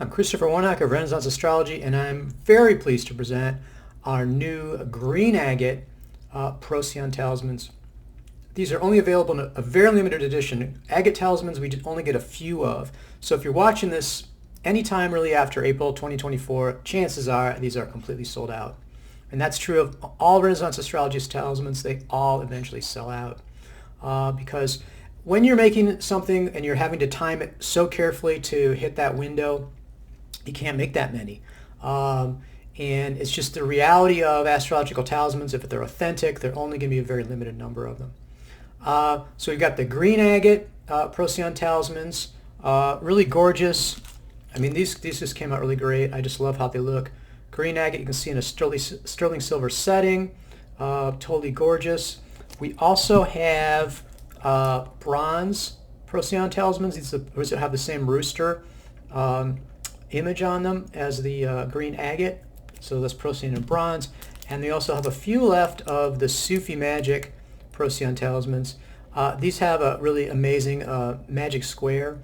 I'm Christopher Warnock of Renaissance Astrology, and I'm very pleased to present our new Green Agate Procyon Talismans. These are only available in a very limited edition. Agate Talismans we only get a few of. So if you're watching this anytime really after April 2024, chances are these are completely sold out. And that's true of all Renaissance Astrology talismans. They all eventually sell out because when you're making something and you're having to time it so carefully to hit that window, you can't make that many. And it's just the reality of astrological talismans. If they're authentic, they're only going to be a very limited number of them. So we've got the Green Agate Procyon Talismans. Really gorgeous. I mean, these just came out really great. I just love how they look. Green Agate, you can see in a sterling silver setting. Totally gorgeous. We also have Bronze Procyon Talismans. These have the same rooster image on them as the Green Agate. So that's Procyon in bronze. And we also have a few left of the Sufi Magic Procyon Talismans. These have a really amazing magic square.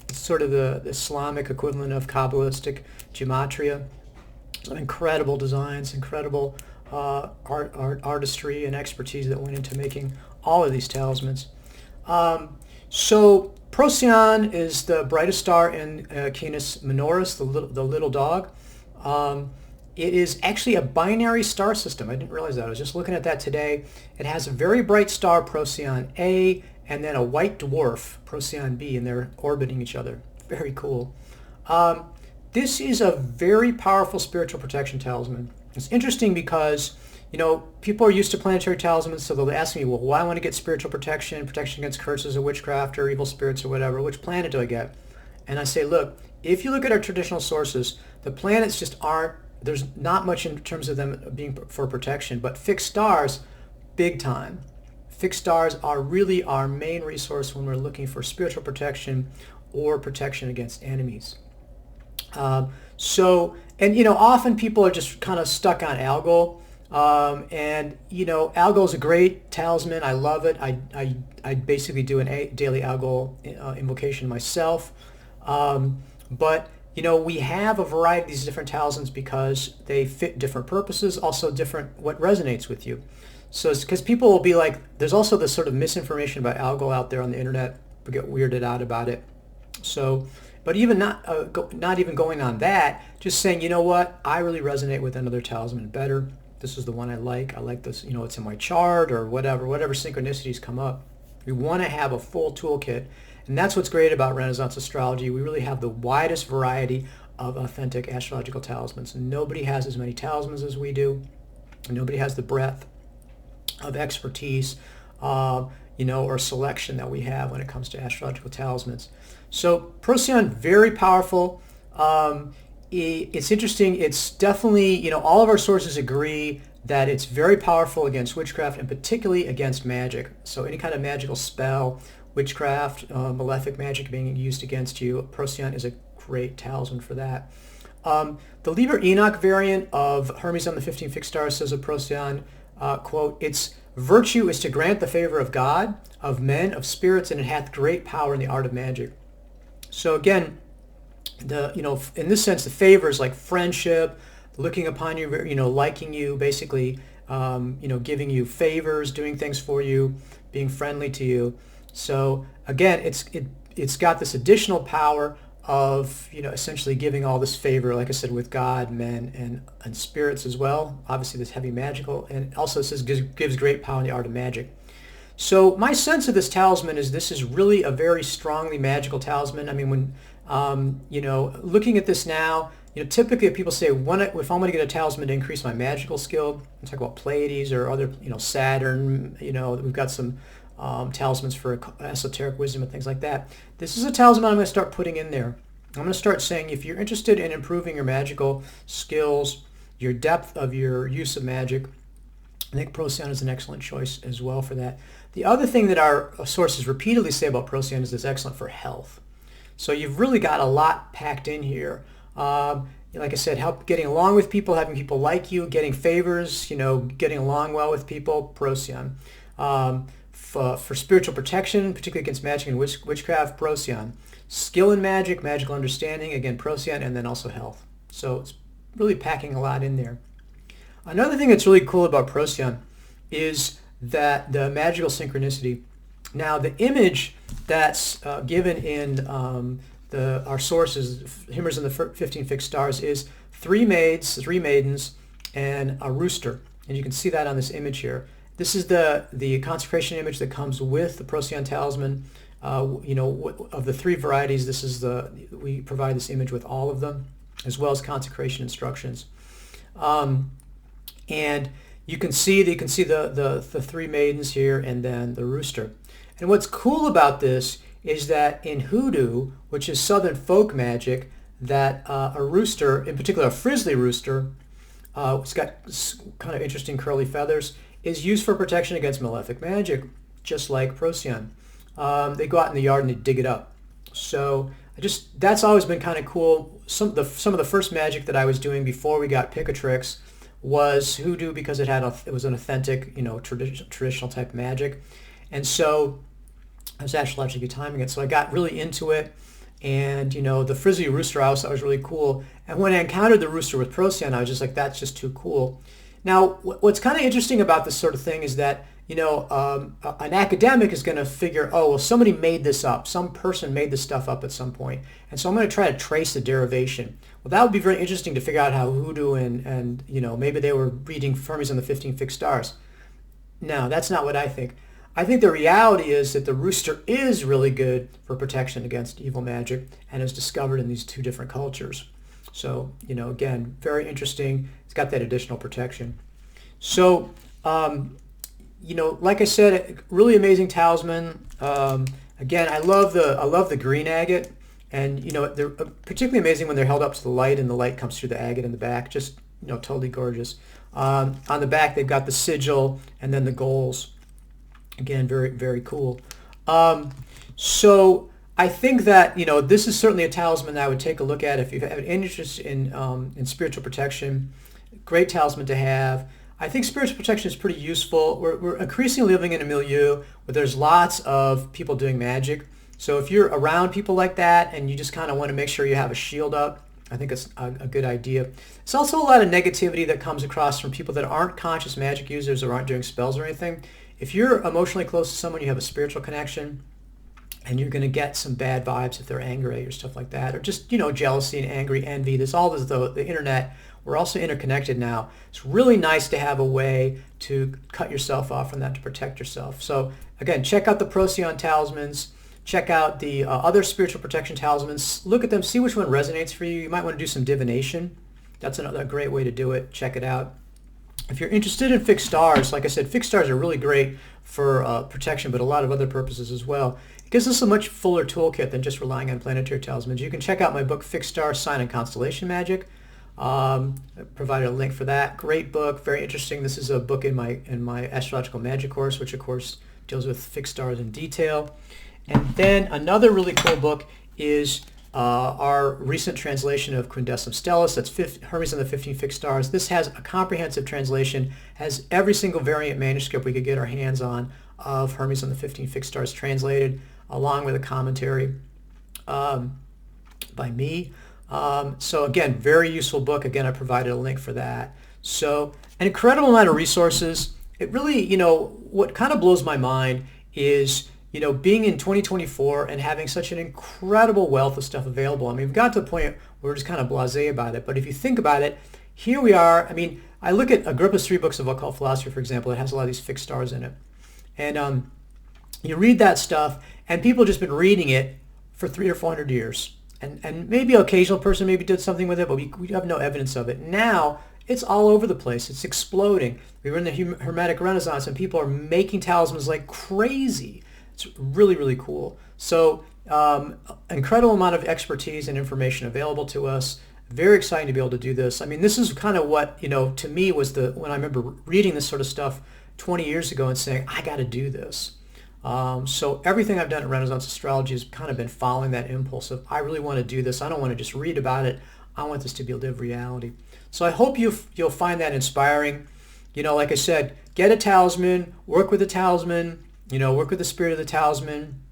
It's sort of the Islamic equivalent of Kabbalistic gematria. Some incredible designs, incredible artistry and expertise that went into making all of these talismans. So Procyon is the brightest star in Canis Minoris, the little dog. It is actually a binary star system. I didn't realize that. I was just looking at that today. It has a very bright star, Procyon A, and then a white dwarf, Procyon B, and they're orbiting each other. Very cool. This is a very powerful spiritual protection talisman. It's interesting because, you know, people are used to planetary talismans, so they'll ask me, well, why I want to get spiritual protection against curses or witchcraft or evil spirits or whatever? Which planet do I get? And I say, look, if you look at our traditional sources, the planets just aren't, there's not much in terms of them being for protection, but fixed stars, big time. Fixed stars are really our main resource when we're looking for spiritual protection or protection against enemies. And you know, often people are just kind of stuck on algal. And you know, algal is a great talisman. I love it. I basically do a daily algal invocation myself. But you know, we have a variety of these different talismans because they fit different purposes, also different what resonates with you. So it's because people will be like, there's also this sort of misinformation about algal out there on the internet. We get weirded out about it. So, but even not even going on that, just saying, you know what, I really resonate with another talisman better. This is the one I like. I like this, you know, it's in my chart or whatever synchronicities come up. We want to have a full toolkit. And that's what's great about Renaissance Astrology. We really have the widest variety of authentic astrological talismans. Nobody has as many talismans as we do. Nobody has the breadth of expertise, you know, or selection that we have when it comes to astrological talismans. So Procyon, very powerful. It's interesting. It's definitely, you know, all of our sources agree that it's very powerful against witchcraft and particularly against magic. So any kind of magical spell, witchcraft, malefic magic being used against you, Procyon is a great talisman for that. The Liber Enoch variant of Hermes on the 15 fixed stars says of Procyon, quote, its virtue is to grant the favor of God, of men, of spirits, and it hath great power in the art of magic. So again, you know, in this sense, the favor is like friendship, looking upon you, you know, liking you, basically, you know, giving you favors, doing things for you, being friendly to you. So again, it's got this additional power of, you know, essentially giving all this favor, like I said, with God, men, and spirits as well. Obviously, this heavy magical, and also it says gives great power in the art of magic. So my sense of this talisman is this is really a very strongly magical talisman. I mean, when you know, looking at this now, you know, typically if people say, if I'm going to get a talisman to increase my magical skill, I'm talking about Pleiades or other, you know, Saturn. You know, we've got some talismans for esoteric wisdom and things like that. This is a talisman I'm going to start putting in there. I'm going to start saying, if you're interested in improving your magical skills, your depth of your use of magic, I think Procyon is an excellent choice as well for that. The other thing that our sources repeatedly say about Procyon is it's excellent for health. So you've really got a lot packed in here. Like I said, help getting along with people, having people like you, getting favors, you know, getting along well with people, Procyon. For spiritual protection, particularly against magic and witchcraft, Procyon. skill in magic, magical understanding, again, Procyon, and then also health. So it's really packing a lot in there. Another thing that's really cool about Procyon is that the magical synchronicity. Now, the image that's given in our sources, Hermes and the 15 Fixed Stars, is three maidens, and a rooster. And you can see that on this image here. This is the consecration image that comes with the Procyon talisman. Of the three varieties, we provide this image with all of them, as well as consecration instructions. And you can see the three maidens here, and then the rooster. And what's cool about this is that in hoodoo, which is southern folk magic, that a rooster, in particular a frizzly rooster, it's got kind of interesting curly feathers, is used for protection against malefic magic, just like Procyon. They go out in the yard and they dig it up. So that's always been kind of cool. Some of the first magic that I was doing before we got Picatrix was hoodoo, because it was an authentic, traditional type magic. And so I was astrologically timing it. So I got really into it. And, the frizzly rooster I thought was really cool. And when I encountered the rooster with Procyon, I was just like, that's just too cool. Now, what's kind of interesting about this sort of thing is that, an academic is going to figure, oh, well, somebody made this up. Some person made this stuff up at some point. And so I'm going to try to trace the derivation. Well, that would be very interesting to figure out how hoodoo and maybe they were reading Hermes and the 15 Fixed Stars. No, that's not what I think. I think the reality is that the rooster is really good for protection against evil magic and is discovered in these two different cultures. So, again, very interesting. It's got that additional protection. So, like I said, really amazing talisman. Again, I love the green agate, and they're particularly amazing when they're held up to the light and the light comes through the agate in the back. Just totally gorgeous. On the back, they've got the sigil and then the goals. Again, very, very cool. So I think that, this is certainly a talisman that I would take a look at if you have an interest in spiritual protection. Great talisman to have. I think spiritual protection is pretty useful. We're increasingly living in a milieu where there's lots of people doing magic. So if you're around people like that and you just kind of want to make sure you have a shield up, I think it's a good idea. There's also a lot of negativity that comes across from people that aren't conscious magic users or aren't doing spells or anything. If you're emotionally close to someone, you have a spiritual connection, and you're going to get some bad vibes if they're angry at you or stuff like that, or just, jealousy and angry, envy. There's all this, the internet. We're also interconnected now. It's really nice to have a way to cut yourself off from that, to protect yourself. So again, check out the Procyon talismans. Check out the other spiritual protection talismans. Look at them, see which one resonates for you. You might want to do some divination. That's another great way to do it. Check it out. If you're interested in fixed stars, like I said, fixed stars are really great for protection, but a lot of other purposes as well. It gives us a much fuller toolkit than just relying on planetary talismans. You can check out my book, Fixed Stars, Sign and Constellation Magic. I provided a link for that. Great book, very interesting. This is a book in my Astrological Magic Course, which of course deals with fixed stars in detail. And then another really cool book is our recent translation of Quindecim Stellis. That's Hermes and the 15 Fixed Stars. This has a comprehensive translation, has every single variant manuscript we could get our hands on of Hermes and the 15 Fixed Stars translated, along with a commentary by me. So again, very useful book. Again, I provided a link for that. So an incredible amount of resources. It really, what kind of blows my mind is, being in 2024 and having such an incredible wealth of stuff available. I mean, we've got to the point where we're just kind of blasé about it. But if you think about it, here we are. I mean, I look at Agrippa's 3 books of occult philosophy, for example. It has a lot of these fixed stars in it. And you read that stuff, and people have just been reading it for 300 or 400 years. And maybe an occasional person maybe did something with it, but we have no evidence of it. Now, it's all over the place. It's exploding. We were in the Hermetic Renaissance, and people are making talismans like crazy. It's really, really cool. So incredible amount of expertise and information available to us. Very exciting to be able to do this. I mean, this is kind of what, to me was when I remember reading this sort of stuff 20 years ago and saying, I got to do this. So everything I've done at Renaissance Astrology has kind of been following that impulse of, I really want to do this. I don't want to just read about it. I want this to be a lived reality. So I hope you'll find that inspiring. Like I said, get a talisman, work with the talisman, work with the spirit of the talisman,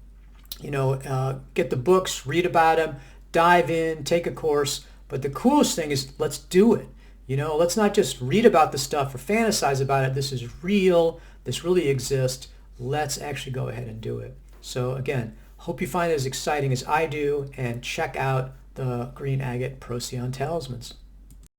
get the books, read about them, dive in, take a course. But the coolest thing is let's do it. Let's not just read about the stuff or fantasize about it. This is real. This really exists. Let's actually go ahead and do it. So again, hope you find it as exciting as I do, and check out the Green Agate Procyon Talismans.